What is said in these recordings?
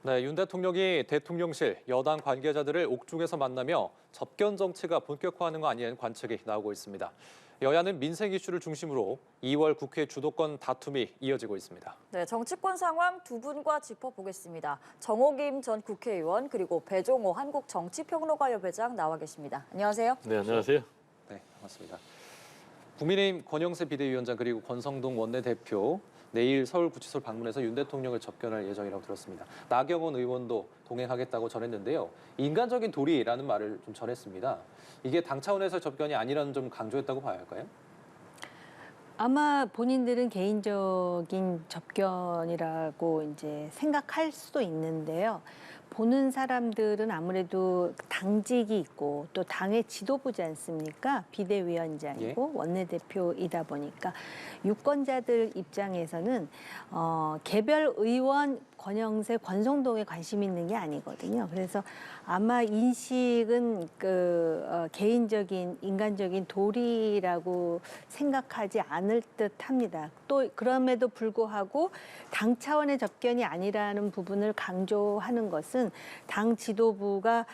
네, 윤 대통령이 대통령실, 여당 관계자들을 옥중에서 만나며 접견 정치가 본격화하는 거 아니냐는 관측이 나오고 있습니다. 여야는 민생 이슈를 중심으로 2월 국회 주도권 다툼이 이어지고 있습니다. 네, 정치권 상황 두 분과 짚어보겠습니다. 정호김 전 국회의원 그리고 배종호 한국정치평론가협회장 나와 계십니다. 안녕하세요. 네, 안녕하세요. 네, 반갑습니다. 국민의힘 권영세 비대위원장 그리고 권성동 원내대표 내일 서울구치소를 방문해서 윤 대통령을 접견할 예정이라고 들었습니다. 나경원 의원도 동행하겠다고 전했는데요. 인간적인 도리라는 말을 좀 전했습니다. 이게 당 차원에서 접견이 아니라는 점 강조했다고 봐야 할까요? 아마 본인들은 개인적인 접견이라고 이제 생각할 수도 있는데요. 보는 사람들은 아무래도 당직이 있고 또 당의 지도부지 않습니까? 비대위원장이고 원내대표이다 보니까 유권자들 입장에서는 개별 의원 권영세, 권성동에 관심 있는 게 아니거든요. 그래서 아마 인식은 개인적인 인간적인 도리라고 생각하지 않을 듯합니다. 또 그럼에도 불구하고 당 차원의 접견이 아니라는 부분을 강조하는 것은 당 지도부가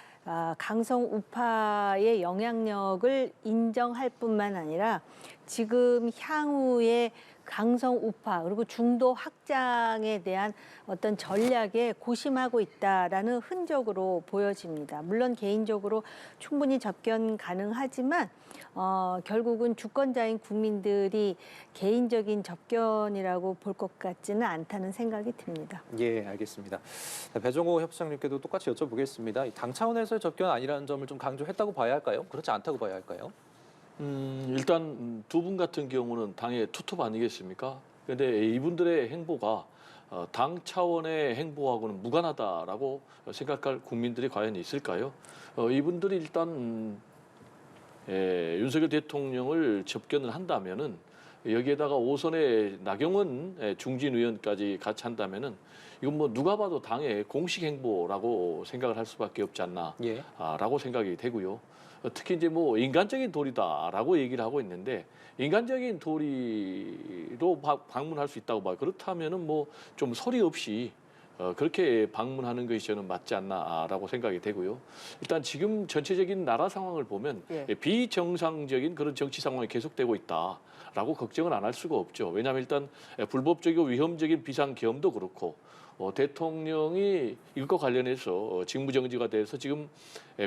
강성 우파의 영향력을 인정할 뿐만 아니라 지금 향후에 강성 우파 그리고 중도 확장에 대한 어떤 전략에 고심하고 있다라는 흔적으로 보여집니다. 물론 개인적으로 충분히 접견 가능하지만 결국은 주권자인 국민들이 개인적인 접견이라고 볼 것 같지는 않다는 생각이 듭니다. 예, 알겠습니다. 배종호 협상님께도 똑같이 여쭤보겠습니다. 당 차원에서의 접견 아니라는 점을 좀 강조했다고 봐야 할까요? 그렇지 않다고 봐야 할까요? 일단 두 분 같은 경우는 당의 투톱 아니겠습니까? 그런데 이분들의 행보가 당 차원의 행보하고는 무관하다라고 생각할 국민들이 과연 있을까요? 이분들이 일단 윤석열 대통령을 접견을 한다면은 여기에다가 5선의 나경원 중진 의원까지 같이 한다면은 이건 뭐 누가 봐도 당의 공식 행보라고 생각을 할 수밖에 없지 않나라고 생각이 되고요. 특히 이제 뭐 인간적인 도리다라고 얘기를 하고 있는데 인간적인 도리로 방문할 수 있다고 봐요. 그렇다면은 뭐 좀 소리 없이 그렇게 방문하는 것이 저는 맞지 않나라고 생각이 되고요. 일단 지금 전체적인 나라 상황을 보면 비정상적인 그런 정치 상황이 계속되고 있다라고 걱정을 안 할 수가 없죠. 왜냐하면 일단 불법적이고 위험적인 비상계엄도 그렇고 대통령이 이것과 관련해서 직무정지가 돼서 지금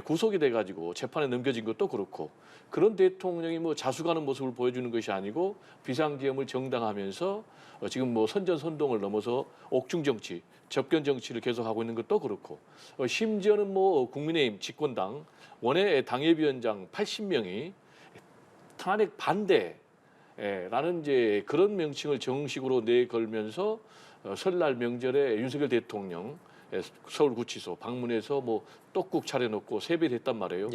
구속이 돼가지고 재판에 넘겨진 것도 그렇고 그런 대통령이 뭐 자수가는 모습을 보여주는 것이 아니고 비상계엄을 정당하면서 지금 뭐 선전선동을 넘어서 옥중정치, 접견정치를 계속하고 있는 것도 그렇고 심지어는 뭐 국민의힘 집권당 원외 당협위원장 80명이 탄핵 반대라는 이제 그런 명칭을 정식으로 내걸면서 설날 명절에 윤석열 대통령 서울구치소 방문해서 뭐 떡국 차려놓고 세배를 했단 말이에요.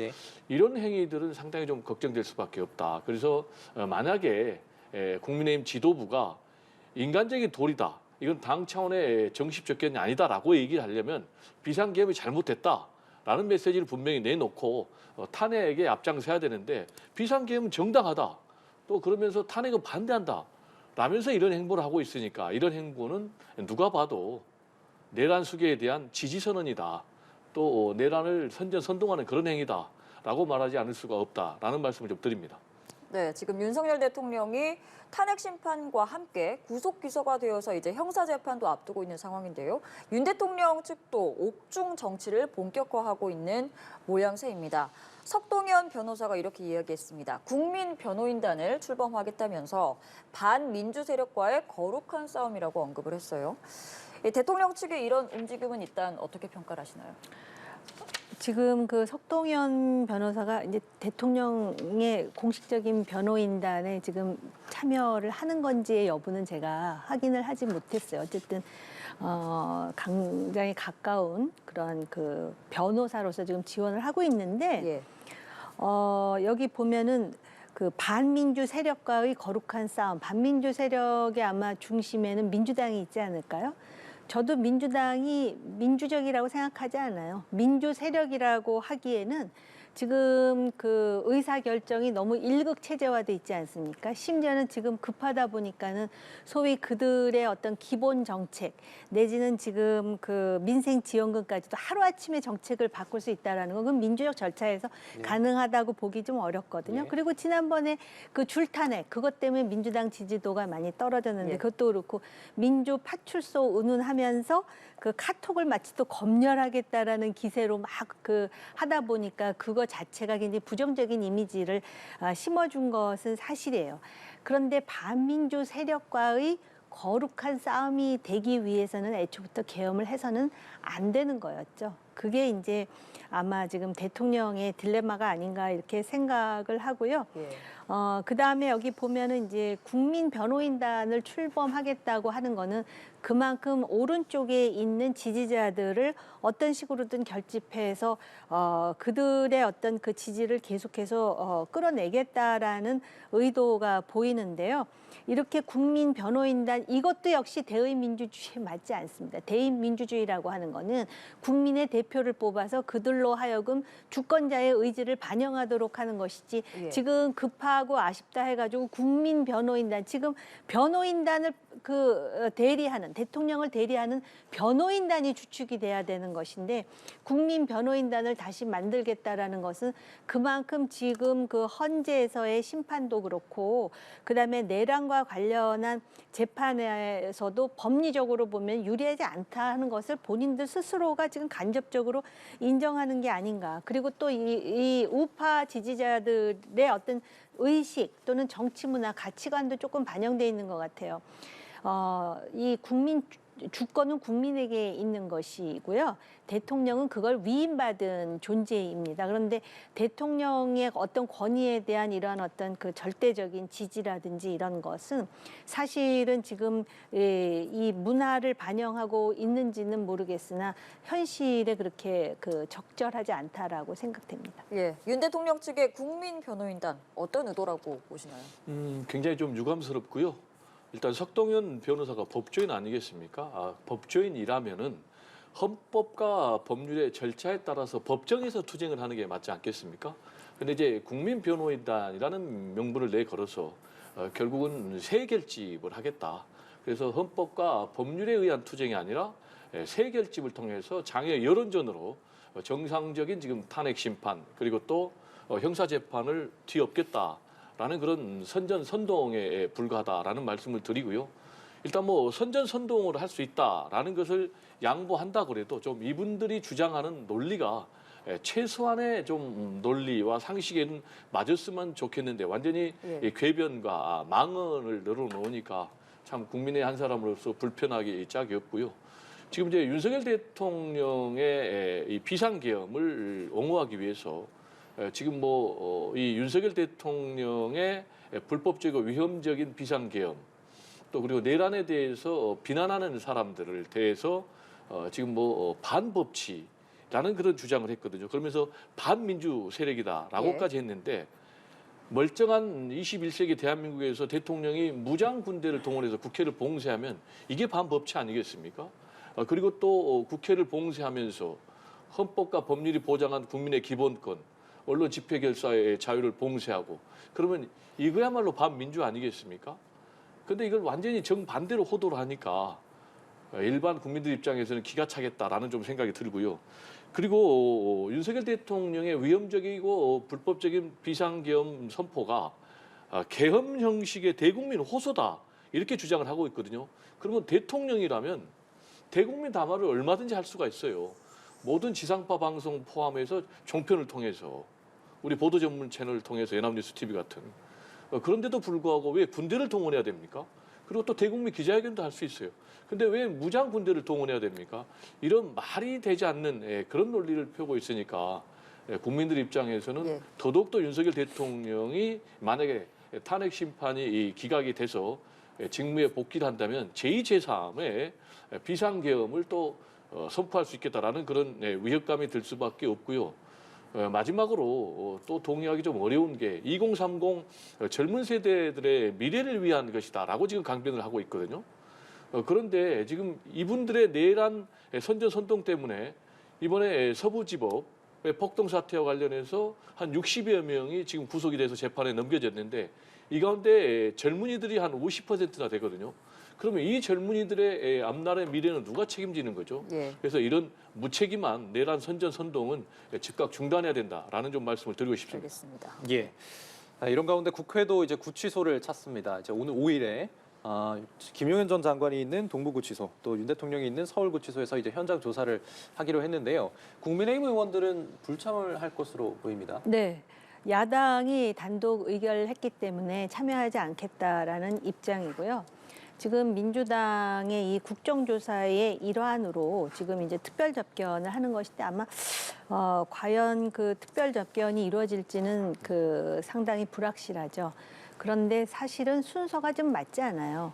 이런 행위들은 상당히 좀 걱정될 수밖에 없다. 그래서 만약에 국민의힘 지도부가 인간적인 도리다. 이건 당 차원의 정식 접견이 아니다라고 얘기를 하려면 비상계엄이 잘못됐다라는 메시지를 분명히 내놓고 탄핵에 앞장서야 되는데 비상계엄은 정당하다. 또 그러면서 탄핵은 반대한다. 라면서 이런 행보를 하고 있으니까 이런 행보는 누가 봐도 내란 수계에 대한 지지 선언이다. 또 내란을 선전선동하는 그런 행위다라고 말하지 않을 수가 없다라는 말씀을 좀 드립니다. 네, 지금 윤석열 대통령이 탄핵 심판과 함께 구속 기소가 되어서 이제 형사 재판도 앞두고 있는 상황인데요. 윤 대통령 측도 옥중 정치를 본격화하고 있는 모양새입니다. 석동현 변호사가 이렇게 이야기했습니다. 국민 변호인단을 출범하겠다면서 반민주 세력과의 거룩한 싸움이라고 언급을 했어요. 대통령 측의 이런 움직임은 일단 어떻게 평가를 하시나요? 지금 그 석동현 변호사가 이제 대통령의 공식적인 변호인단에 지금 참여를 하는 건지의 여부는 제가 확인을 하지 못했어요. 어쨌든 굉장히 가까운 그런 그 변호사로서 지금 지원을 하고 있는데 여기 보면은 그 반민주 세력과의 거룩한 싸움, 반민주 세력의 아마 중심에는 민주당이 있지 않을까요? 저도 민주당이 민주적이라고 생각하지 않아요. 민주 세력이라고 하기에는 지금 그 의사 결정이 너무 일극 체제화돼 있지 않습니까? 심지어는 지금 급하다 보니까는 소위 그들의 어떤 기본 정책 내지는 지금 그 민생 지원금까지도 하루아침에 정책을 바꿀 수 있다라는 건 그건 민주적 절차에서 가능하다고 보기 좀 어렵거든요. 그리고 지난번에 그 줄탄핵 그것 때문에 민주당 지지도가 많이 떨어졌는데 그것도 그렇고 민주 파출소 운운하면서 그 카톡을 마치 또 검열하겠다라는 기세로 막 그 하다 보니까 그거 자체가 굉장히 부정적인 이미지를 심어준 것은 사실이에요. 그런데 반민주 세력과의 거룩한 싸움이 되기 위해서는 애초부터 계엄을 해서는 안 되는 거였죠. 그게 이제 아마 지금 대통령의 딜레마가 아닌가 이렇게 생각을 하고요. 그다음에 여기 보면은 이제 국민 변호인단을 출범하겠다고 하는 거는 그만큼 오른쪽에 있는 지지자들을 어떤 식으로든 결집해서 그들의 어떤 그 지지를 계속해서 끌어내겠다라는 의도가 보이는데요. 이렇게 국민 변호인단 이것도 역시 대의민주주의에 맞지 않습니다. 대의민주주의라고 하는 거는 국민의 대표를 뽑아서 그들로 하여금 주권자의 의지를 반영하도록 하는 것이지 지금 급하고 아쉽다 해가지고 국민 변호인단 지금 변호인단을 그 대리하는 대통령을 대리하는 변호인단이 주축이 돼야 되는 것인데 국민 변호인단을 다시 만들겠다라는 것은 그만큼 지금 그 헌재에서의 심판도 그렇고 그다음에 내란과 관련한 재판에서도 법리적으로 보면 유리하지 않다 하는 것을 본인들 스스로가 지금 간접적으로 인정하는 게 아닌가. 그리고 또 이 우파 지지자들의 어떤 의식 또는 정치 문화 가치관도 조금 반영돼 있는 것 같아요. 이 국민 주권은 국민에게 있는 것이고요. 대통령은 그걸 위임받은 존재입니다. 그런데 대통령의 어떤 권위에 대한 이러한 어떤 그 절대적인 지지라든지 이런 것은 사실은 지금 이 문화를 반영하고 있는지는 모르겠으나 현실에 그렇게 그 적절하지 않다라고 생각됩니다. 윤 대통령 측의 국민 변호인단 어떤 의도라고 보시나요? 굉장히 좀 유감스럽고요. 일단 석동현 변호사가 법조인 아니겠습니까? 법조인이라면은 헌법과 법률의 절차에 따라서 법정에서 투쟁을 하는 게 맞지 않겠습니까? 근데 이제 국민 변호인단이라는 명분을 내걸어서 결국은 세결집을 하겠다. 그래서 헌법과 법률에 의한 투쟁이 아니라 세결집을 통해서 장애 여론전으로 정상적인 지금 탄핵 심판 그리고 또 형사 재판을 뒤엎겠다. 라는 그런 선전선동에 불과하다라는 말씀을 드리고요. 일단 뭐 선전선동을 할 수 있다라는 것을 양보한다 그래도 좀 이분들이 주장하는 논리가 최소한의 좀 논리와 상식에는 맞았으면 좋겠는데 완전히 이 궤변과 망언을 늘어놓으니까 참 국민의 한 사람으로서 불편하기 짝이 없고요. 지금 이제 윤석열 대통령의 이 비상계엄을 옹호하기 위해서 지금 이 윤석열 대통령의 불법적이고 위험적인 비상계엄 또 그리고 내란에 대해서 비난하는 사람들을 대해서 지금 반법치라는 그런 주장을 했거든요. 그러면서 반민주 세력이다라고까지 했는데 멀쩡한 21세기 대한민국에서 대통령이 무장 군대를 동원해서 국회를 봉쇄하면 이게 반법치 아니겠습니까? 그리고 또 국회를 봉쇄하면서 헌법과 법률이 보장한 국민의 기본권 언론 집회 결사의 자유를 봉쇄하고 그러면 이거야말로 반민주 아니겠습니까? 근데 이걸 완전히 정반대로 호도를 하니까 일반 국민들 입장에서는 기가 차겠다라는 좀 생각이 들고요. 그리고 윤석열 대통령의 위험적이고 불법적인 비상계엄 선포가 계엄 형식의 대국민 호소다 이렇게 주장을 하고 있거든요. 그러면 대통령이라면 대국민 담화를 얼마든지 할 수가 있어요. 모든 지상파 방송 포함해서 종편을 통해서 우리 보도 전문 채널을 통해서 연합뉴스 TV 같은 그런데도 불구하고 왜 군대를 동원해야 됩니까? 그리고 또 대국민 기자회견도 할 수 있어요. 근데 왜 무장 군대를 동원해야 됩니까? 이런 말이 되지 않는 그런 논리를 펴고 있으니까 국민들 입장에서는 더더욱더 윤석열 대통령이 만약에 탄핵 심판이 기각이 돼서 직무에 복귀를 한다면 제2, 제3의 비상계엄을 또 선포할 수 있겠다라는 그런 위협감이 들 수밖에 없고요. 마지막으로 또 동의하기 좀 어려운 게 2030 젊은 세대들의 미래를 위한 것이다라고 지금 강변을 하고 있거든요. 그런데 지금 이분들의 내란 선전선동 때문에 이번에 서부지법 폭동 사태와 관련해서 한 60여 명이 지금 구속이 돼서 재판에 넘겨졌는데 이 가운데 젊은이들이 한 50%나 되거든요. 그러면 이 젊은이들의 앞날의 미래는 누가 책임지는 거죠? 예. 그래서 이런 무책임한 내란 선전 선동은 즉각 중단해야 된다라는 좀 말씀을 드리고 싶습니다. 알겠습니다. 예. 이런 가운데 국회도 이제 구치소를 찾습니다. 이제 오늘 5일에 김용현 전 장관이 있는 동부구치소, 또 윤 대통령이 있는 서울구치소에서 이제 현장 조사를 하기로 했는데요. 국민의힘 의원들은 불참을 할 것으로 보입니다. 네. 야당이 단독 의결했기 때문에 참여하지 않겠다라는 입장이고요. 지금 민주당의 이 국정조사의 일환으로 지금 이제 특별 접견을 하는 것인데 아마 과연 그 특별 접견이 이루어질지는 상당히 불확실하죠. 그런데 사실은 순서가 좀 맞지 않아요.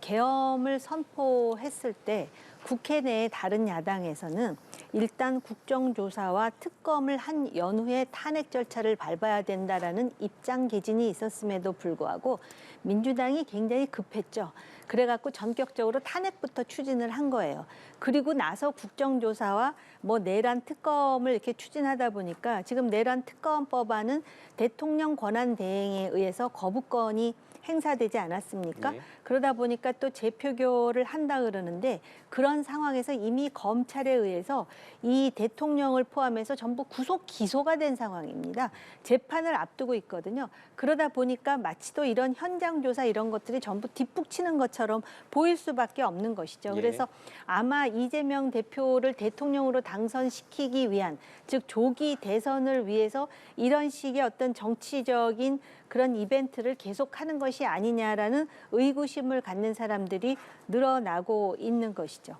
계엄을 선포했을 때 국회 내의 다른 야당에서는 일단 국정조사와 특검을 한 연후에 탄핵 절차를 밟아야 된다라는 입장 개진이 있었음에도 불구하고 민주당이 굉장히 급했죠. 그래갖고 전격적으로 탄핵부터 추진을 한 거예요. 그리고 나서 국정조사와 내란 특검을 이렇게 추진하다 보니까 지금 내란 특검법안은 대통령 권한 대행에 의해서 거부권이 행사되지 않았습니까? 네. 그러다 보니까 또 재표결을 한다 그러는데 그런 상황에서 이미 검찰에 의해서 이 대통령을 포함해서 전부 구속 기소가 된 상황입니다. 재판을 앞두고 있거든요. 그러다 보니까 마치 또 이런 현장 조사 이런 것들이 전부 뒷북치는 것처럼 보일 수밖에 없는 것이죠. 예. 그래서 아마 이재명 대표를 대통령으로 당선시키기 위한, 즉 조기 대선을 위해서 이런 식의 어떤 정치적인 그런 이벤트를 계속하는 것이 아니냐라는 의구심을 갖는 사람들이 늘어나고 있는 것이죠.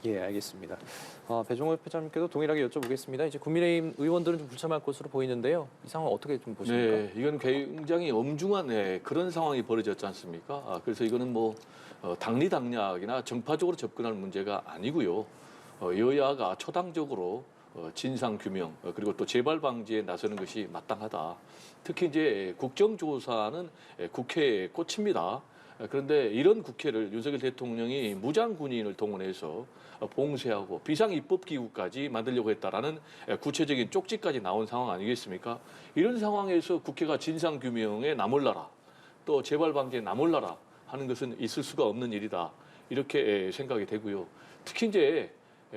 예, 알겠습니다. 배종호 회장님께도 동일하게 여쭤보겠습니다. 이제 국민의힘 의원들은 좀 불참할 것으로 보이는데요. 이 상황 어떻게 좀 보십니까? 네, 이건 굉장히 엄중한 그런 상황이 벌어졌지 않습니까? 그래서 이거는 당리당략이나 정파적으로 접근할 문제가 아니고요. 여야가 초당적으로 진상 규명 그리고 또 재발 방지에 나서는 것이 마땅하다. 특히 이제 국정조사는 국회의 꽃입니다. 그런데 이런 국회를 윤석열 대통령이 무장군인을 동원해서 봉쇄하고 비상입법기구까지 만들려고 했다라는 구체적인 쪽지까지 나온 상황 아니겠습니까? 이런 상황에서 국회가 진상규명에 나몰라라, 또 재발방지에 나몰라라 하는 것은 있을 수가 없는 일이다. 이렇게 생각이 되고요. 특히 이제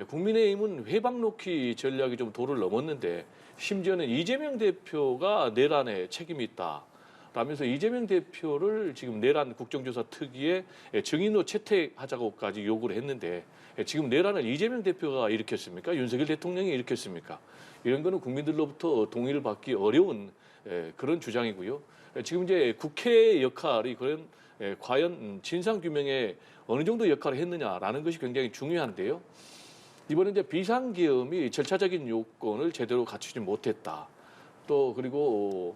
국민의힘은 회방 놓기 전략이 좀 도를 넘었는데 심지어는 이재명 대표가 내란에 책임이 있다. 라면서 이재명 대표를 지금 내란 국정조사 특위에 증인으로 채택하자고까지 요구를 했는데 지금 내란을 이재명 대표가 일으켰습니까? 윤석열 대통령이 일으켰습니까? 이런 거는 국민들로부터 동의를 받기 어려운 그런 주장이고요. 지금 이제 국회의 역할이 과연 진상규명에 어느 정도 역할을 했느냐라는 것이 굉장히 중요한데요. 이번에 이제 비상계엄이 절차적인 요건을 제대로 갖추지 못했다. 또 그리고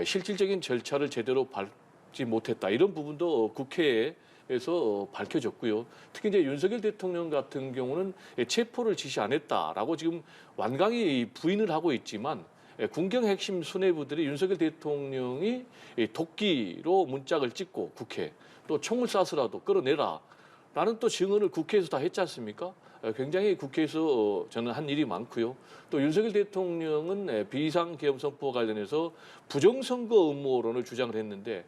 실질적인 절차를 제대로 밟지 못했다. 이런 부분도 국회에서 밝혀졌고요. 특히 이제 윤석열 대통령 같은 경우는 체포를 지시 안 했다라고 지금 완강히 부인을 하고 있지만 군경 핵심 수뇌부들이 윤석열 대통령이 도끼로 문짝을 찍고 국회 또 총을 쏴서라도 끌어내라. 라는 또 증언을 국회에서 다 했지 않습니까? 굉장히 국회에서 저는 한 일이 많고요. 또 윤석열 대통령은 비상계엄 선포와 관련해서 부정선거 음모론을 주장을 했는데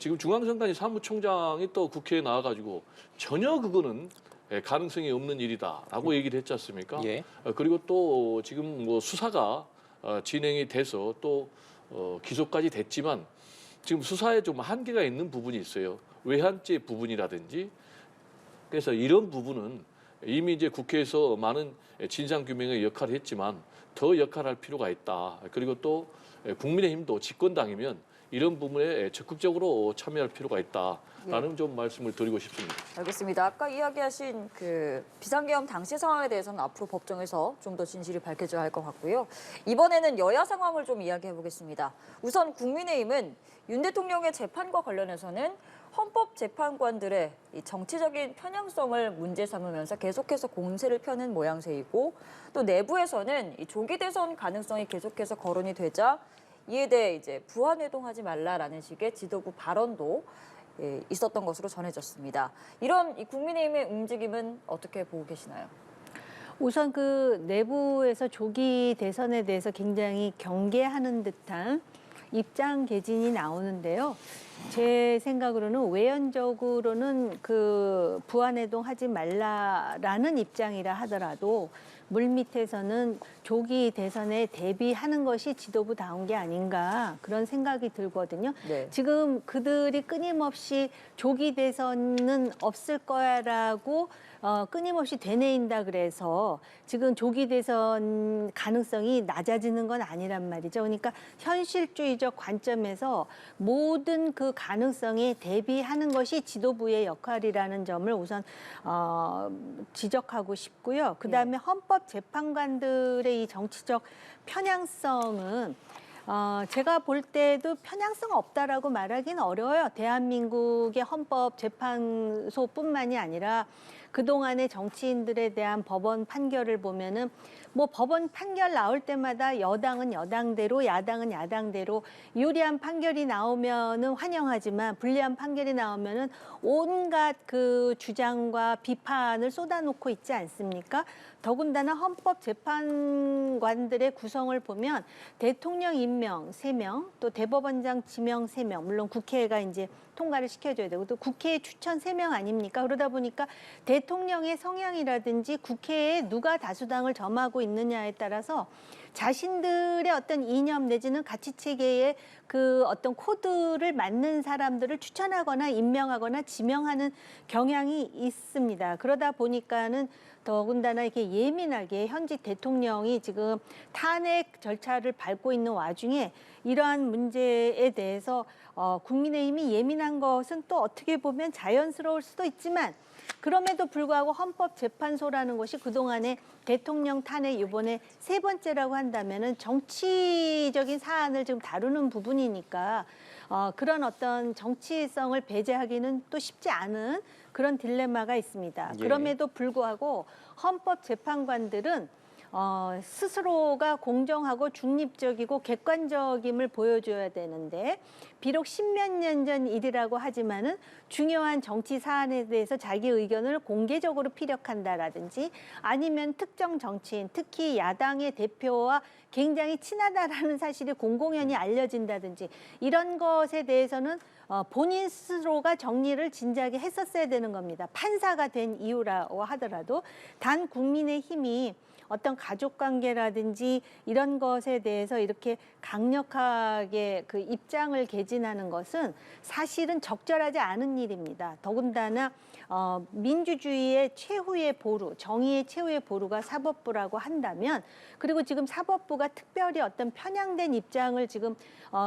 지금 중앙선관위 사무총장이 또 국회에 나와가지고 전혀 그거는 가능성이 없는 일이다라고 얘기를 했지 않습니까? 예. 그리고 또 지금 수사가 진행이 돼서 또 기소까지 됐지만 지금 수사에 좀 한계가 있는 부분이 있어요. 외환죄 부분이라든지. 그래서 이런 부분은 이미 이제 국회에서 많은 진상규명의 역할을 했지만 더 역할을 할 필요가 있다. 그리고 또 국민의힘도 집권당이면 이런 부분에 적극적으로 참여할 필요가 있다라는 좀 말씀을 드리고 싶습니다. 알겠습니다. 아까 이야기하신 비상계엄 당시 상황에 대해서는 앞으로 법정에서 좀 더 진실이 밝혀져야 할 것 같고요. 이번에는 여야 상황을 좀 이야기해 보겠습니다. 우선 국민의힘은 윤 대통령의 재판과 관련해서는 헌법재판관들의 이 정치적인 편향성을 문제 삼으면서 계속해서 공세를 펴는 모양새이고 또 내부에서는 이 조기 대선 가능성이 계속해서 거론이 되자 이에 대해 이제 부안회동하지 말라라는 식의 지도부 발언도 있었던 것으로 전해졌습니다. 이런 이 국민의힘의 움직임은 어떻게 보고 계시나요? 우선 그 내부에서 조기 대선에 대해서 굉장히 경계하는 듯한 입장 개진이 나오는데요. 제 생각으로는 외연적으로는 그 부안해동 하지 말라라는 입장이라 하더라도 물밑에서는 조기 대선에 대비하는 것이 지도부다운 게 아닌가 그런 생각이 들거든요. 네. 지금 그들이 끊임없이 조기 대선은 없을 거야라고 끊임없이 되뇌인다 그래서 지금 조기 대선 가능성이 낮아지는 건 아니란 말이죠. 그러니까 현실주의적 관점에서 모든 그 가능성에 대비하는 것이 지도부의 역할이라는 점을 우선 지적하고 싶고요. 그다음에 헌법재판관들의 이 정치적 편향성은 제가 볼 때도 편향성 없다라고 말하기는 어려워요. 대한민국의 헌법재판소뿐만이 아니라 그동안의 정치인들에 대한 법원 판결을 보면은 뭐 법원 판결 나올 때마다 여당은 여당대로 야당은 야당대로 유리한 판결이 나오면은 환영하지만 불리한 판결이 나오면은 온갖 그 주장과 비판을 쏟아놓고 있지 않습니까? 더군다나 헌법재판관들의 구성을 보면 대통령 임명 3명, 또 대법원장 지명 3명, 물론 국회가 이제 통과를 시켜줘야 되고 또 국회 추천 3명 아닙니까? 그러다 보니까 대통령의 성향이라든지 국회에 누가 다수당을 점하고 있느냐에 따라서 자신들의 어떤 이념 내지는 가치 체계의 그 어떤 코드를 맞는 사람들을 추천하거나 임명하거나 지명하는 경향이 있습니다. 그러다 보니까는 더군다나 이렇게 예민하게 현직 대통령이 지금 탄핵 절차를 밟고 있는 와중에 이러한 문제에 대해서 국민의힘이 예민한 것은 또 어떻게 보면 자연스러울 수도 있지만 그럼에도 불구하고 헌법재판소라는 것이 그동안에 대통령 탄핵 이번에 3번째라고 한다면은 정치적인 사안을 지금 다루는 부분이니까 그런 어떤 정치성을 배제하기는 또 쉽지 않은 그런 딜레마가 있습니다. 예. 그럼에도 불구하고 헌법재판관들은 스스로가 공정하고 중립적이고 객관적임을 보여줘야 되는데 비록 십몇 년 전 일이라고 하지만은 중요한 정치 사안에 대해서 자기 의견을 공개적으로 피력한다라든지 아니면 특정 정치인, 특히 야당의 대표와 굉장히 친하다라는 사실이 공공연히 알려진다든지 이런 것에 대해서는 본인 스스로가 정리를 진작에 했었어야 되는 겁니다. 판사가 된 이유라고 하더라도 단 국민의힘이 어떤 가족관계라든지 이런 것에 대해서 이렇게 강력하게 그 입장을 개진하는 것은 사실은 적절하지 않은 일입니다. 더군다나 민주주의의 최후의 보루, 정의의 최후의 보루가 사법부라고 한다면 그리고 지금 사법부가 특별히 어떤 편향된 입장을 지금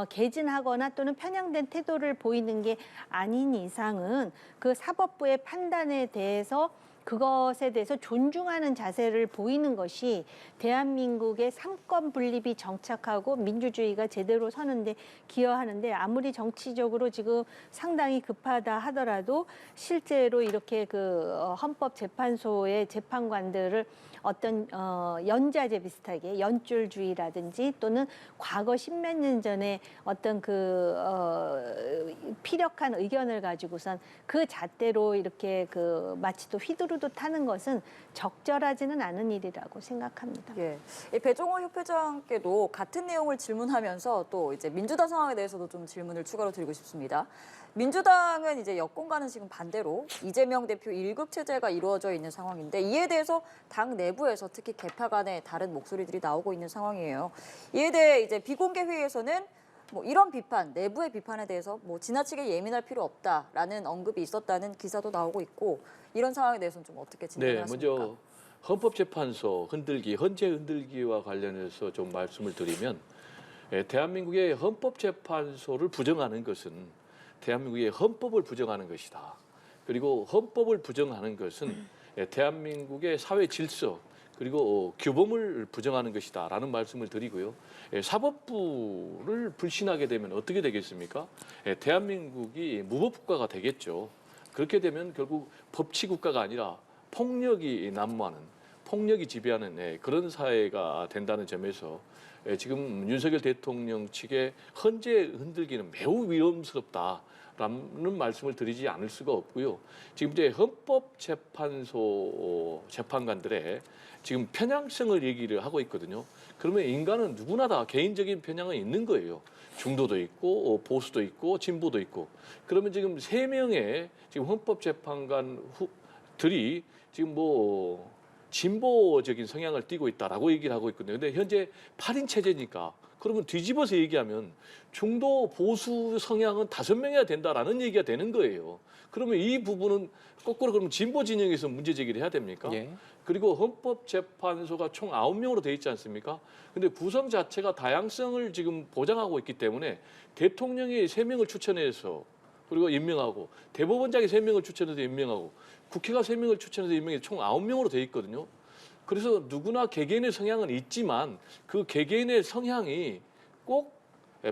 개진하거나 또는 편향된 태도를 보이는 게 아닌 이상은 그 사법부의 판단에 대해서 그것에 대해서 존중하는 자세를 보이는 것이 대한민국의 삼권 분립이 정착하고 민주주의가 제대로 서는데 기여하는데 아무리 정치적으로 지금 상당히 급하다 하더라도 실제로 이렇게 그 헌법재판소의 재판관들을 어떤 연좌제 비슷하게 연줄주의라든지 또는 과거 십몇 년 전에 어떤 그 피력한 의견을 가지고선 그 잣대로 이렇게 그 마치 또 휘두르듯 하는 것은 적절하지는 않은 일이라고 생각합니다. 예. 이 배종원 협회장께도 같은 내용을 질문하면서 또 이제 민주당 상황에 대해서도 좀 질문을 추가로 드리고 싶습니다. 민주당은 이제 여권과는 지금 반대로 이재명 대표 1급 체제가 이루어져 있는 상황인데 이에 대해서 당 내부에서 특히 개파 간에 다른 목소리들이 나오고 있는 상황이에요. 이에 대해 이제 비공개 회의에서는 뭐 이런 비판, 내부의 비판에 대해서 뭐 지나치게 예민할 필요 없다라는 언급이 있었다는 기사도 나오고 있고 이런 상황에 대해서는 좀 어떻게 진행을 하십니까? 먼저 헌법재판소 흔들기, 헌재 흔들기와 관련해서 좀 말씀을 드리면 대한민국의 헌법재판소를 부정하는 것은 대한민국의 헌법을 부정하는 것이다. 그리고 헌법을 부정하는 것은 대한민국의 사회 질서 그리고 규범을 부정하는 것이다라는 말씀을 드리고요. 사법부를 불신하게 되면 어떻게 되겠습니까? 대한민국이 무법국가가 되겠죠. 그렇게 되면 결국 법치국가가 아니라 폭력이 난무하는, 폭력이 지배하는 그런 사회가 된다는 점에서 지금 윤석열 대통령 측의 헌재 흔들기는 매우 위험스럽다라고 라는 말씀을 드리지 않을 수가 없고요. 지금 이제 헌법재판소 재판관들의 지금 편향성을 얘기를 하고 있거든요. 그러면 인간은 누구나 다 개인적인 편향은 있는 거예요. 중도도 있고 보수도 있고 진보도 있고. 그러면 지금 3명의 지금 헌법재판관들이 지금 뭐 진보적인 성향을 띠고 있다라고 얘기를 하고 있거든요. 근데 현재 8인 체제니까 그러면 뒤집어서 얘기하면 중도 보수 성향은 5명이야 된다라는 얘기가 되는 거예요. 그러면 이 부분은 거꾸로 그러면 진보 진영에서 문제 제기를 해야 됩니까? 예. 그리고 헌법재판소가 총 9명으로 돼 있지 않습니까? 근데 구성 자체가 다양성을 지금 보장하고 있기 때문에 대통령이 3명을 추천해서 그리고 임명하고 대법원장이 3명을 추천해서 임명하고 국회가 3명을 추천해서 임명해서 총 9명으로 돼 있거든요. 그래서 누구나 개개인의 성향은 있지만 그 개개인의 성향이 꼭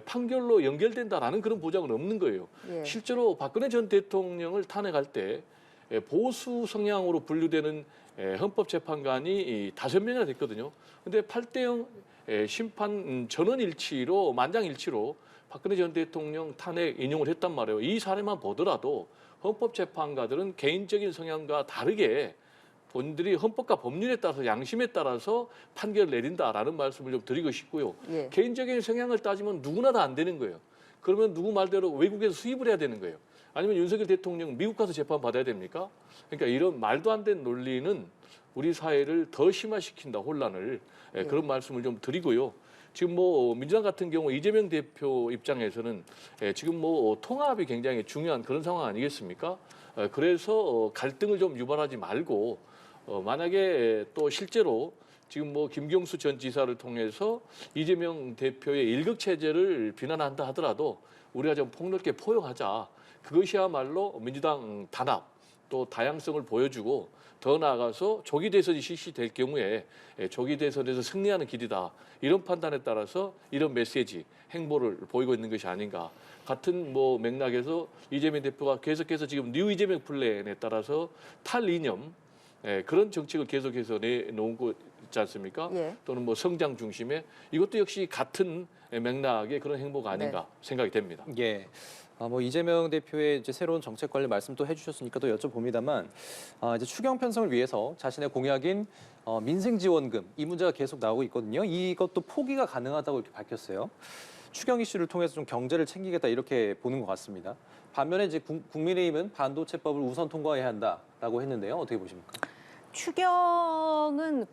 판결로 연결된다라는 그런 보장은 없는 거예요. 예. 실제로 박근혜 전 대통령을 탄핵할 때 보수 성향으로 분류되는 헌법재판관이 5명이나 됐거든요. 근데 8대0 심판 전원일치로 만장일치로 박근혜 전 대통령 탄핵 인용을 했단 말이에요. 이 사례만 보더라도 헌법재판관들은 개인적인 성향과 다르게 본인들이 헌법과 법률에 따라서 양심에 따라서 판결을 내린다라는 말씀을 좀 드리고 싶고요. 예. 개인적인 성향을 따지면 누구나 다 안 되는 거예요. 그러면 누구 말대로 외국에서 수입을 해야 되는 거예요. 아니면 윤석열 대통령 미국 가서 재판 받아야 됩니까? 그러니까 이런 말도 안 되는 논리는 우리 사회를 더 심화시킨다, 혼란을. 그런 말씀을 좀 드리고요. 지금 뭐 민주당 같은 경우 이재명 대표 입장에서는 지금 뭐 통합이 굉장히 중요한 그런 상황 아니겠습니까? 그래서 갈등을 좀 유발하지 말고 만약에 또 실제로 지금 뭐 김경수 전 지사를 통해서 이재명 대표의 일극 체제를 비난한다 하더라도 우리가 좀 폭넓게 포용하자. 그것이야말로 민주당 단합 또 다양성을 보여주고 더 나아가서 조기 대선이 실시될 경우에 조기 대선에서 승리하는 길이다. 이런 판단에 따라서 이런 메시지, 행보를 보이고 있는 것이 아닌가. 같은 뭐 맥락에서 이재명 대표가 계속해서 지금 뉴 이재명 플랜에 따라서 탈이념 그런 정책을 계속해서 내놓은 거 있지 않습니까? 예. 또는 뭐 성장 중심의 이것도 역시 같은 맥락의 그런 행보가 아닌가 네. 생각이 됩니다. 예. 뭐 이재명 대표의 이제 새로운 정책 관련 말씀 또 해주셨으니까 또 여쭤봅니다만 이제 추경 편성을 위해서 자신의 공약인 민생지원금 이 문제가 계속 나오고 있거든요. 이것도 포기가 가능하다고 이렇게 밝혔어요. 추경 이슈를 통해서 좀 경제를 챙기겠다 이렇게 보는 것 같습니다. 반면에 이제 국민의힘은 반도체법을 우선 통과해야 한다라고 했는데요. 어떻게 보십니까? 추경은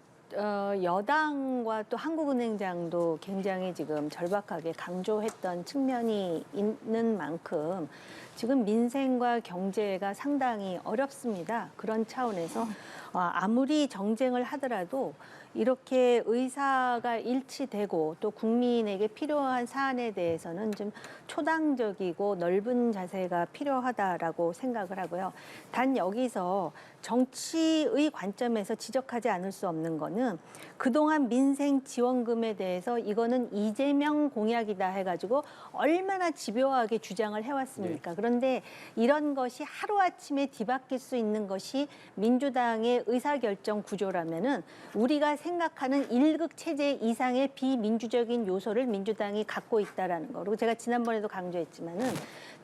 여당과 또 한국은행장도 굉장히 지금 절박하게 강조했던 측면이 있는 만큼 지금 민생과 경제가 상당히 어렵습니다. 그런 차원에서 아무리 정쟁을 하더라도 이렇게 의사가 일치되고 또 국민에게 필요한 사안에 대해서는 좀 초당적이고 넓은 자세가 필요하다라고 생각을 하고요. 단 여기서 정치의 관점에서 지적하지 않을 수 없는 거는 그동안 민생 지원금에 대해서 이거는 이재명 공약이다 해가지고 얼마나 집요하게 주장을 해왔습니까? 네. 그런데 이런 것이 하루아침에 뒤바뀔 수 있는 것이 민주당의 의사결정 구조라면은 우리가 생각하는 일극 체제 이상의 비민주적인 요소를 민주당이 갖고 있다라는 거. 그리고 제가 지난번에도 강조했지만은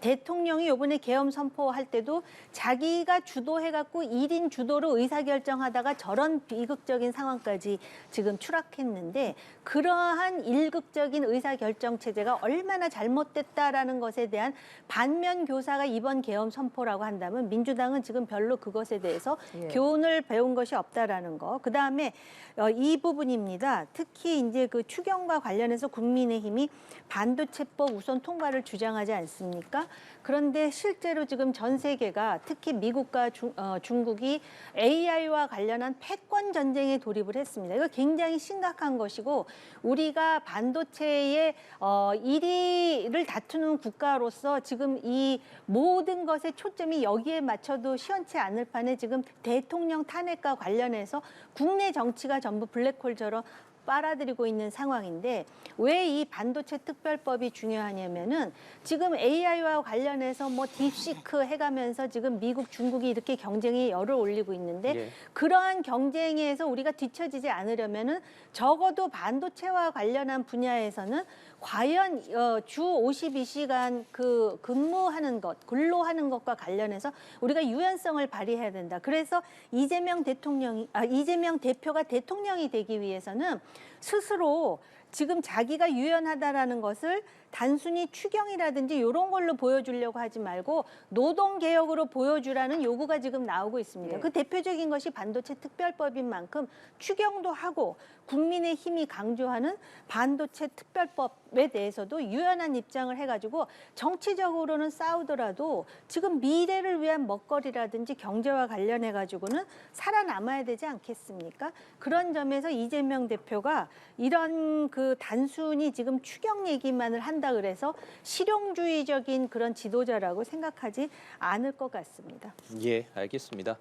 대통령이 이번에 계엄 선포할 때도 자기가 주도해갖고 1인 주도로 의사결정하다가 저런 비극적인 상황까지 지금 추락했는데 그러한 일극적인 의사결정 체제가 얼마나 잘못됐다라는 것에 대한 반면 교사가 이번 계엄 선포라고 한다면 민주당은 지금 별로 그것에 대해서 교훈을 배운 것이 없다라는 거. 그다음에 이 부분입니다. 특히 이제 그 추경과 관련해서 국민의힘이 반도체법 우선 통과를 주장하지 않습니까? 그런데 실제로 지금 전 세계가 특히 미국과 중국이 AI와 관련한 패권 전쟁에 돌입을 했습니다. 이거 굉장히 심각한 것이고 우리가 반도체의 1위를 다투는 국가로서 지금 이 모든 것의 초점이 여기에 맞춰도 시원치 않을 판에 지금 대통령 탄핵과 관련해서 국내 정치가 전부 블랙홀처럼 빨아들이고 있는 상황인데 왜 이 반도체 특별법이 중요하냐면은 지금 AI와 관련해서 뭐 딥시크 해가면서 지금 미국, 중국이 이렇게 경쟁에 열을 올리고 있는데 예. 그러한 경쟁에서 우리가 뒤처지지 않으려면은 적어도 반도체와 관련한 분야에서는 과연 주 52시간 그 근무하는 것, 근로하는 것과 관련해서 우리가 유연성을 발휘해야 된다. 그래서 이재명 대표가 대통령이 되기 위해서는 스스로 지금 자기가 유연하다라는 것을 단순히 추경이라든지 이런 걸로 보여주려고 하지 말고 노동개혁으로 보여주라는 요구가 지금 나오고 있습니다. 예. 그 대표적인 것이 반도체 특별법인 만큼 추경도 하고 국민의힘이 강조하는 반도체 특별법에 대해서도 유연한 입장을 해가지고 정치적으로는 싸우더라도 지금 미래를 위한 먹거리라든지 경제와 관련해가지고는 살아남아야 되지 않겠습니까? 그런 점에서 이재명 대표가 이런 그 단순히 지금 추경 얘기만을 한다 그래서 실용주의적인 그런 지도자라고 생각하지 않을 것 같습니다. 예, 알겠습니다.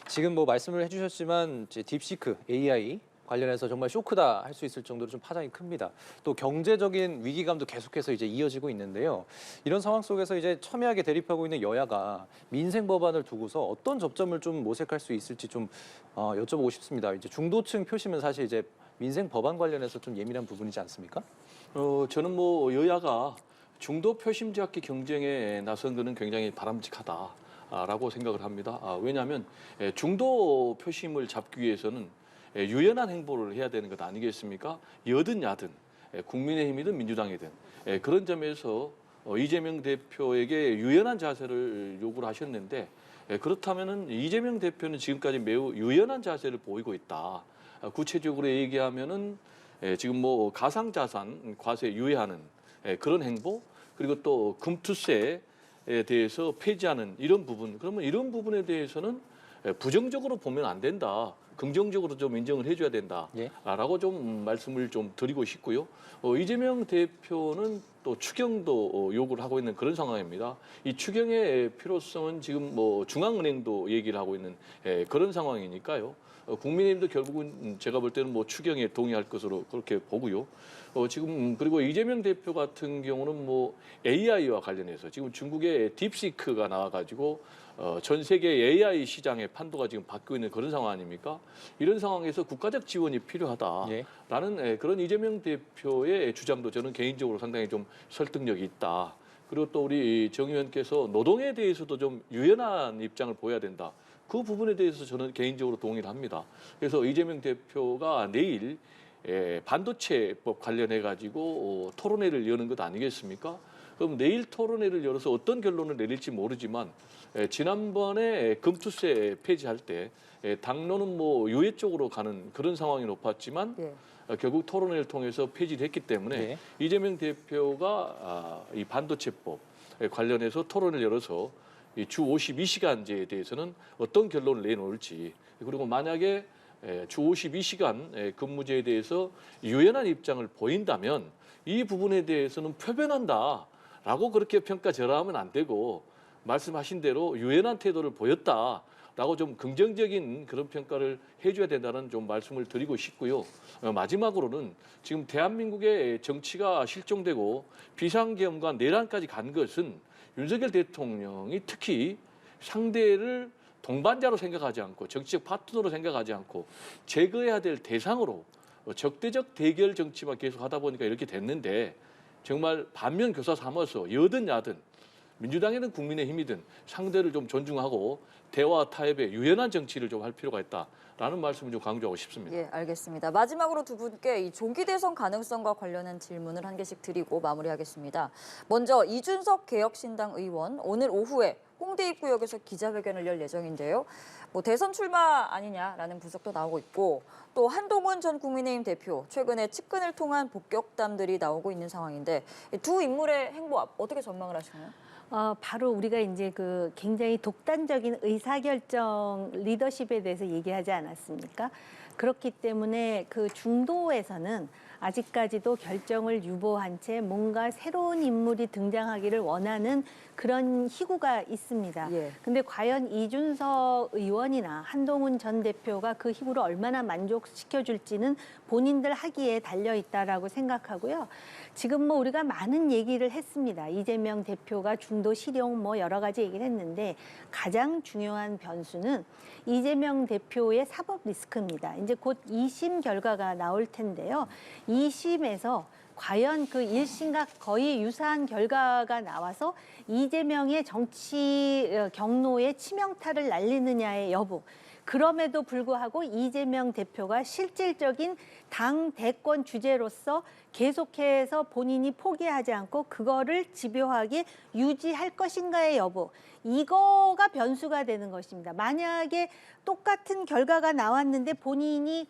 지금 뭐 말씀을 해주셨지만 이제 딥시크 AI 관련해서 정말 쇼크다 할 수 있을 정도로 좀 파장이 큽니다. 또 경제적인 위기감도 계속해서 이제 이어지고 있는데요. 이런 상황 속에서 이제 첨예하게 대립하고 있는 여야가 민생 법안을 두고서 어떤 접점을 좀 모색할 수 있을지 좀 여쭤보고 싶습니다. 이제 중도층 표심은 사실 이제 민생 법안 관련해서 좀 예민한 부분이지 않습니까? 저는 뭐 여야가 중도 표심 잡기 경쟁에 나선 것은 굉장히 바람직하다라고 생각을 합니다. 왜냐하면 중도 표심을 잡기 위해서는 유연한 행보를 해야 되는 것 아니겠습니까? 여든 야든 국민의힘이든 민주당이든 그런 점에서 이재명 대표에게 유연한 자세를 요구를 하셨는데 그렇다면은 이재명 대표는 지금까지 매우 유연한 자세를 보이고 있다. 구체적으로 얘기하면은 지금 뭐 가상자산 과세 유예하는 그런 행보 그리고 또 금투세에 대해서 폐지하는 이런 부분 그러면 이런 부분에 대해서는 부정적으로 보면 안 된다. 긍정적으로 좀 인정을 해줘야 된다라고 좀 말씀을 좀 드리고 싶고요. 이재명 대표는 또 추경도 요구를 하고 있는 그런 상황입니다. 이 추경의 필요성은 지금 뭐 중앙은행도 얘기를 하고 있는 그런 상황이니까요. 국민의힘도 결국은 제가 볼 때는 뭐 추경에 동의할 것으로 그렇게 보고요. 지금 그리고 이재명 대표 같은 경우는 뭐 AI와 관련해서 지금 중국의 딥시크가 나와가지고 전 세계 AI 시장의 판도가 지금 바뀌고 있는 그런 상황 아닙니까? 이런 상황에서 국가적 지원이 필요하다라는 그런 이재명 대표의 주장도 저는 개인적으로 상당히 좀 설득력이 있다. 그리고 또 우리 정 의원께서 노동에 대해서도 좀 유연한 입장을 보여야 된다. 그 부분에 대해서 저는 개인적으로 동의를 합니다. 그래서 이재명 대표가 내일 반도체법 관련해 가지고 토론회를 여는 것 아니겠습니까? 그럼 내일 토론회를 열어서 어떤 결론을 내릴지 모르지만 지난번에 금투세 폐지할 때 당론은 뭐 유예 쪽으로 가는 그런 상황이 높았지만 결국 토론회를 통해서 폐지를 했기 때문에 이재명 대표가 이 반도체법 관련해서 토론을 열어서 이 주 52시간제에 대해서는 어떤 결론을 내놓을지 그리고 만약에 주 52시간 근무제에 대해서 유연한 입장을 보인다면 이 부분에 대해서는 표변한다라고 그렇게 평가절하하면 안 되고 말씀하신 대로 유연한 태도를 보였다라고 좀 긍정적인 그런 평가를 해줘야 된다는 좀 말씀을 드리고 싶고요. 마지막으로는 지금 대한민국의 정치가 실종되고 비상계엄과 내란까지 간 것은 윤석열 대통령이 특히 상대를 동반자로 생각하지 않고 정치적 파트너로 생각하지 않고 제거해야 될 대상으로 적대적 대결 정치만 계속 하다 보니까 이렇게 됐는데 정말 반면교사 삼아서 여든 야든 민주당이든 국민의힘이든 상대를 좀 존중하고 대화 타협에 유연한 정치를 좀 할 필요가 있다라는 말씀을 좀 강조하고 싶습니다. 예, 알겠습니다. 마지막으로 두 분께 이 조기 대선 가능성과 관련한 질문을 한 개씩 드리고 마무리하겠습니다. 먼저 이준석 개혁신당 의원 오늘 오후에 홍대 입구역에서 기자회견을 열 예정인데요. 뭐 대선 출마 아니냐라는 분석도 나오고 있고 또 한동훈 전 국민의힘 대표 최근에 측근을 통한 복격담들이 나오고 있는 상황인데 두 인물의 행보 어떻게 전망을 하시나요? 바로 우리가 이제 그 굉장히 독단적인 의사결정 리더십에 대해서 얘기하지 않았습니까? 그렇기 때문에 그 중도에서는 아직까지도 결정을 유보한 채 뭔가 새로운 인물이 등장하기를 원하는 그런 희구가 있습니다. 예. 근데 과연 이준석 의원이나 한동훈 전 대표가 그 희구를 얼마나 만족시켜줄지는 본인들 하기에 달려 있다라고 생각하고요. 지금 뭐 우리가 많은 얘기를 했습니다. 이재명 대표가 중도 실용 뭐 여러 가지 얘기를 했는데 가장 중요한 변수는 이재명 대표의 사법 리스크입니다. 이제 곧 2심 결과가 나올 텐데요. 2심에서 과연 그 1심과 거의 유사한 결과가 나와서 이재명의 정치 경로에 치명타를 날리느냐의 여부. 그럼에도 불구하고 이재명 대표가 실질적인 당 대권 주제로서 계속해서 본인이 포기하지 않고 그거를 집요하게 유지할 것인가의 여부. 이거가 변수가 되는 것입니다. 만약에 똑같은 결과가 나왔는데 본인이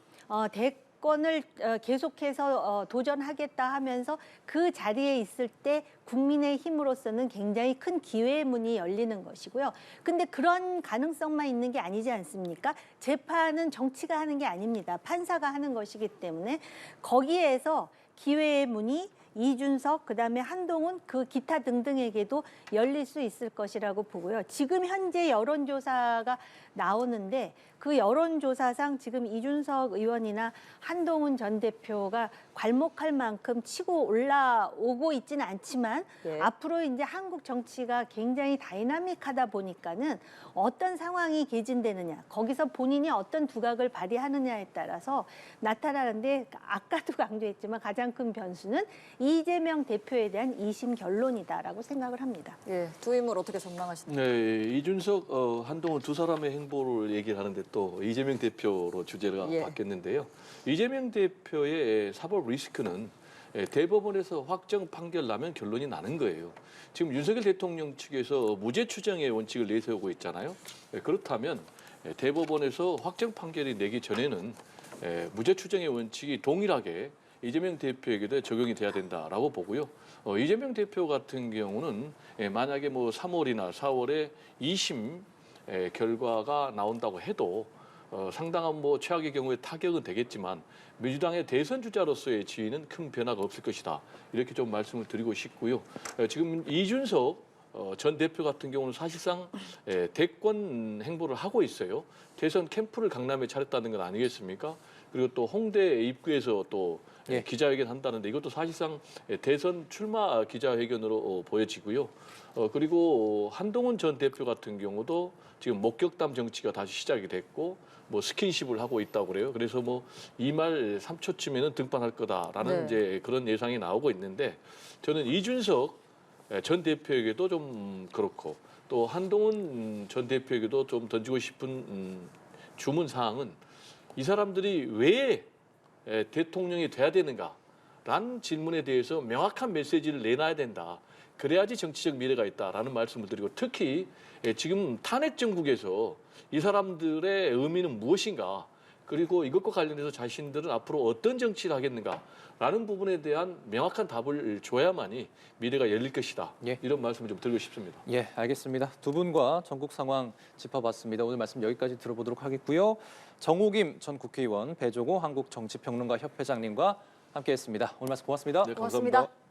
대권을 계속해서 도전하겠다 하면서 그 자리에 있을 때 국민의힘으로서는 굉장히 큰 기회의 문이 열리는 것이고요. 근데 그런 가능성만 있는 게 아니지 않습니까? 재판은 정치가 하는 게 아닙니다. 판사가 하는 것이기 때문에 거기에서 기회의 문이 이준석, 그다음에 한동훈, 그 기타 등등에게도 열릴 수 있을 것이라고 보고요. 지금 현재 여론조사가 나오는데 그 여론조사상 지금 이준석 의원이나 한동훈 전 대표가 괄목할 만큼 치고 올라오고 있지는 않지만 예. 앞으로 이제 한국 정치가 굉장히 다이나믹하다 보니까는 어떤 상황이 개진되느냐, 거기서 본인이 어떤 두각을 발휘하느냐에 따라서 나타나는데 아까도 강조했지만 가장 큰 변수는 이재명 대표에 대한 2심 결론이다라고 생각을 합니다. 예, 두 인물 어떻게 전망하시나요? 네, 이준석, 한동훈 두 사람의 행보를 얘기를 하는데 또 이재명 대표로 주제가 예. 바뀌었는데요. 이재명 대표의 사법 리스크는 대법원에서 확정 판결 나면 결론이 나는 거예요. 지금 윤석열 대통령 측에서 무죄 추정의 원칙을 내세우고 있잖아요. 그렇다면 대법원에서 확정 판결이 내기 전에는 무죄 추정의 원칙이 동일하게 이재명 대표에게도 적용이 돼야 된다라고 보고요. 이재명 대표 같은 경우는 만약에 뭐 3월이나 4월에 2심 결과가 나온다고 해도 상당한 뭐 최악의 경우에 타격은 되겠지만 민주당의 대선 주자로서의 지위는 큰 변화가 없을 것이다. 이렇게 좀 말씀을 드리고 싶고요. 지금 이준석 전 대표 같은 경우는 사실상 대권 행보를 하고 있어요. 대선 캠프를 강남에 차렸다는 건 아니겠습니까? 그리고 또 홍대 입구에서 또 예. 기자회견 한다는데 이것도 사실상 대선 출마 기자회견으로 보여지고요. 그리고 한동훈 전 대표 같은 경우도 지금 목격담 정치가 다시 시작이 됐고 뭐 스킨십을 하고 있다고 그래요. 그래서 뭐 2말 3초쯤에는 등판할 거다라는 네. 이제 그런 예상이 나오고 있는데 저는 이준석 전 대표에게도 좀 그렇고 또 한동훈 전 대표에게도 좀 던지고 싶은 주문 사항은 이 사람들이 왜 대통령이 돼야 되는가라는 질문에 대해서 명확한 메시지를 내놔야 된다. 그래야지 정치적 미래가 있다라는 말씀을 드리고 특히 지금 탄핵 정국에서 이 사람들의 의미는 무엇인가 그리고 이것과 관련해서 자신들은 앞으로 어떤 정치를 하겠는가라는 부분에 대한 명확한 답을 줘야만이 미래가 열릴 것이다. 예. 이런 말씀을 좀 드리고 싶습니다. 예, 알겠습니다. 두 분과 전국 상황 짚어봤습니다. 오늘 말씀 여기까지 들어보도록 하겠고요. 정호김 전 국회의원, 배종호 한국정치평론가 협회장님과 함께했습니다. 오늘 말씀 고맙습니다. 네, 고맙습니다. 감사합니다.